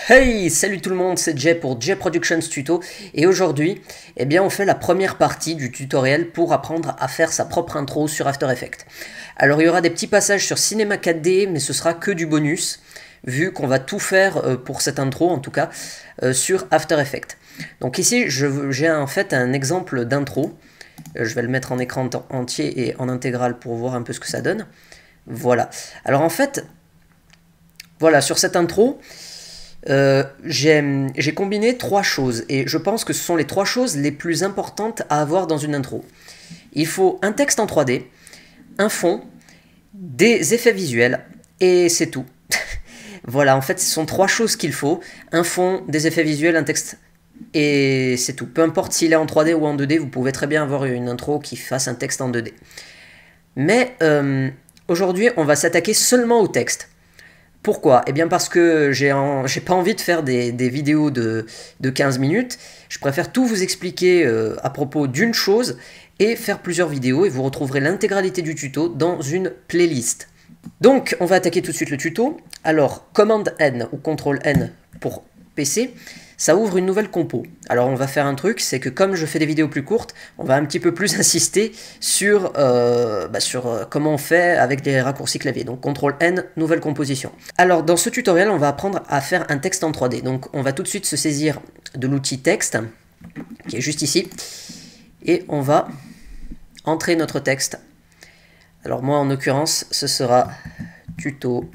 Hey, salut tout le monde, c'est Jay pour Jay Productions Tuto et aujourd'hui, on fait la première partie du tutoriel pour apprendre à faire sa propre intro sur After Effects. Alors il y aura des petits passages sur Cinema 4D, mais ce sera que du bonus, vu qu'on va tout faire pour cette intro en tout cas sur After Effects. Donc ici, j'ai en fait un exemple d'intro. Je vais le mettre en écran entier et en intégrale pour voir un peu ce que ça donne. Voilà. Alors en fait, voilà, sur cette intro, j'ai combiné trois choses et je pense que ce sont les trois choses les plus importantes à avoir dans une intro. Il faut un texte en 3D, un fond, des effets visuels et c'est tout. Voilà, en fait, ce sont trois choses qu'il faut. Un fond, des effets visuels, un texte et c'est tout. Peu importe s'il est en 3D ou en 2D, vous pouvez très bien avoir une intro qui fasse un texte en 2D. Mais aujourd'hui, on va s'attaquer seulement au texte. Pourquoi? Eh bien parce que j'ai pas envie de faire des vidéos de 15 minutes. Je préfère tout vous expliquer à propos d'une chose et faire plusieurs vidéos et vous retrouverez l'intégralité du tuto dans une playlist. Donc on va attaquer tout de suite le tuto. Alors commande N ou CTRL N pour PC, ça ouvre une nouvelle compo. Alors on va faire un truc, c'est que comme je fais des vidéos plus courtes, on va un petit peu plus insister sur, comment on fait avec des raccourcis clavier. Donc CTRL N, nouvelle composition. Alors dans ce tutoriel, on va apprendre à faire un texte en 3D. Donc on va tout de suite se saisir de l'outil texte, qui est juste ici, et on va entrer notre texte. Alors moi en l'occurrence, ce sera tuto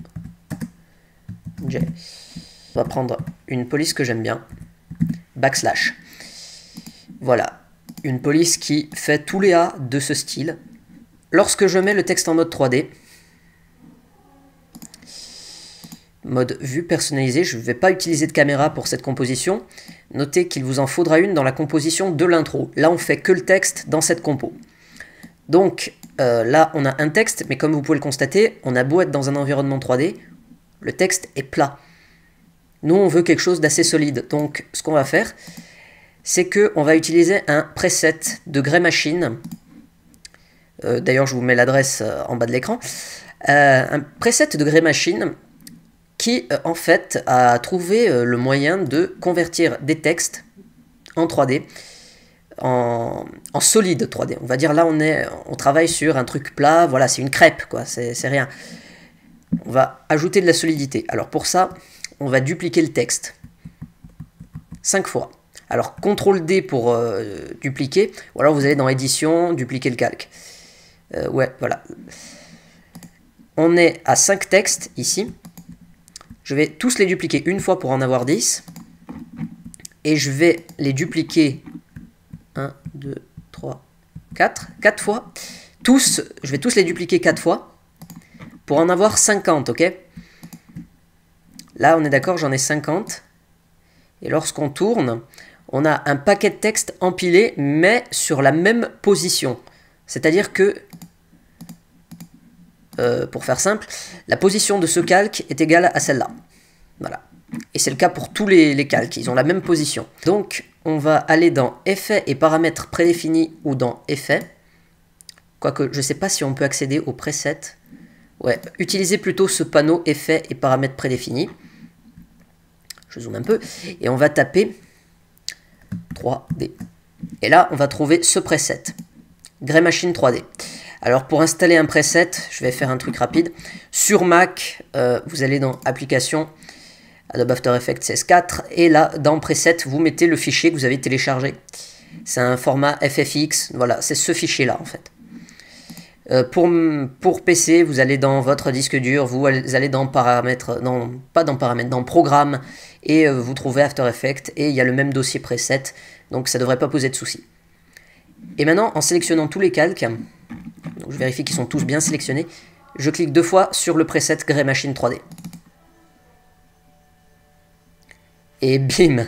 J. On va prendre une police que j'aime bien, backslash. Voilà, une police qui fait tous les A de ce style. Lorsque je mets le texte en mode 3D, mode vue personnalisée, je ne vais pas utiliser de caméra pour cette composition. Notez qu'il vous en faudra une dans la composition de l'intro. Là, on fait que le texte dans cette compo. Donc là, on a un texte, mais comme vous pouvez le constater, on a beau être dans un environnement 3D, le texte est plat. Nous, on veut quelque chose d'assez solide. Donc, ce qu'on va faire, c'est qu'on va utiliser un preset de Grey Machine. D'ailleurs, je vous mets l'adresse en bas de l'écran. Un preset de Grey Machine qui, en fait, a trouvé le moyen de convertir des textes en 3D, en solide 3D. On va dire là, on travaille sur un truc plat. Voilà, c'est une crêpe, quoi. C'est rien. On va ajouter de la solidité. Alors, pour ça, on va dupliquer le texte 5 fois. Alors CTRL D pour dupliquer, ou alors vous allez dans édition, dupliquer le calque. Ouais, voilà. On est à 5 textes ici. Je vais tous les dupliquer une fois pour en avoir 10. Et je vais les dupliquer 1, 2, 3, 4 fois. Je vais tous les dupliquer 4 fois pour en avoir 50, ok? Là, on est d'accord, j'en ai 50. Et lorsqu'on tourne, on a un paquet de texte empilé, mais sur la même position. C'est-à-dire que, pour faire simple, la position de ce calque est égale à celle-là. Voilà. Et c'est le cas pour tous les calques, ils ont la même position. Donc, on va aller dans Effets et paramètres prédéfinis ou dans Effets. Quoique, je ne sais pas si on peut accéder aux presets. Ouais, utilisez plutôt ce panneau Effets et paramètres prédéfinis. Je zoome un peu, et on va taper 3D. Et là, on va trouver ce preset, Grey Machine 3D. Alors, pour installer un preset, je vais faire un truc rapide. Sur Mac, vous allez dans Applications, Adobe After Effects CS4, et là, dans Preset, vous mettez le fichier que vous avez téléchargé. C'est un format FFX, voilà, c'est ce fichier-là, en fait. Pour PC, vous allez dans votre disque dur, vous allez dans paramètres, pas dans paramètres, dans programme, et vous trouvez After Effects, et il y a le même dossier preset, donc ça ne devrait pas poser de soucis. Et maintenant, en sélectionnant tous les calques, donc je vérifie qu'ils sont tous bien sélectionnés, je clique 2 fois sur le preset Grey Machine 3D. Et bim!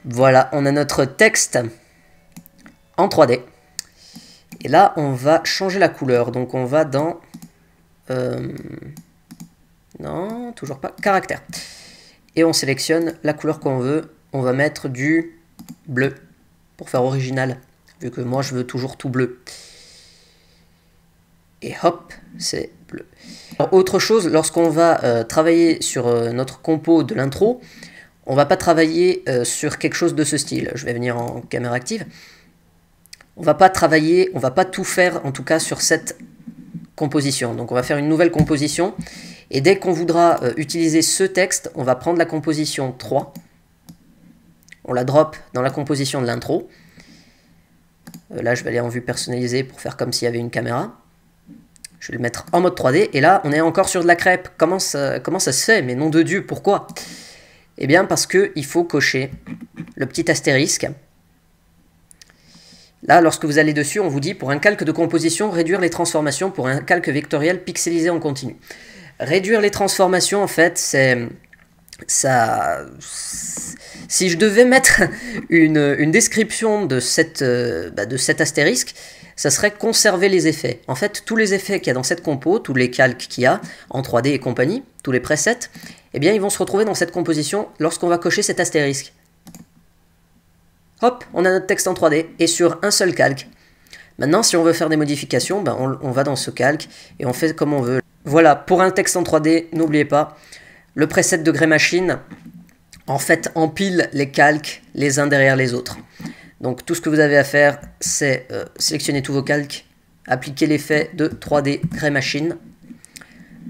Voilà, on a notre texte en 3D. Et là, on va changer la couleur. Donc, on va dans... non, toujours pas. Caractère. Et on sélectionne la couleur qu'on veut. On va mettre du bleu pour faire original. Vu que moi, je veux toujours tout bleu. et hop, c'est bleu. Alors, autre chose, lorsqu'on va travailler sur notre compo de l'intro, on va pas travailler sur quelque chose de ce style. Je vais venir en caméra active. On va pas travailler, on va pas tout faire en tout cas sur cette composition. Donc on va faire une nouvelle composition et dès qu'on voudra utiliser ce texte, on va prendre la composition 3. On la drop dans la composition de l'intro. Là je vais aller en vue personnalisée pour faire comme s'il y avait une caméra. Je vais le mettre en mode 3D et là on est encore sur de la crêpe. Comment ça se fait? Mais nom de Dieu, pourquoi? Eh bien parce qu'il faut cocher le petit astérisque. Là, lorsque vous allez dessus, on vous dit pour un calque de composition, réduire les transformations pour un calque vectoriel pixelisé en continu. Réduire les transformations, en fait, c'est ça. Si je devais mettre une description de cet astérisque, ça serait conserver les effets. En fait, tous les effets qu'il y a dans cette compo, tous les calques qu'il y a en 3D et compagnie, tous les presets, eh bien, ils vont se retrouver dans cette composition lorsqu'on va cocher cet astérisque. Hop, on a notre texte en 3D et sur un seul calque. Maintenant, si on veut faire des modifications, ben on va dans ce calque et on fait comme on veut. Voilà, pour un texte en 3D, n'oubliez pas, le preset de Grey Machine, en fait, empile les calques les uns derrière les autres. Donc tout ce que vous avez à faire, c'est sélectionner tous vos calques, appliquer l'effet de 3D Grey Machine.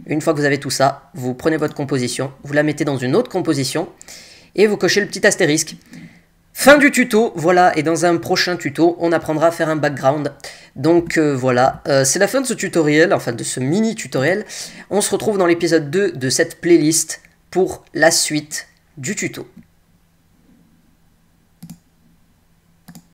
Une fois que vous avez tout ça, vous prenez votre composition, vous la mettez dans une autre composition et vous cochez le petit astérisque. Fin du tuto, voilà, et dans un prochain tuto, on apprendra à faire un background. Donc voilà, c'est la fin de ce tutoriel, enfin de ce mini tutoriel. On se retrouve dans l'épisode 2 de cette playlist pour la suite du tuto.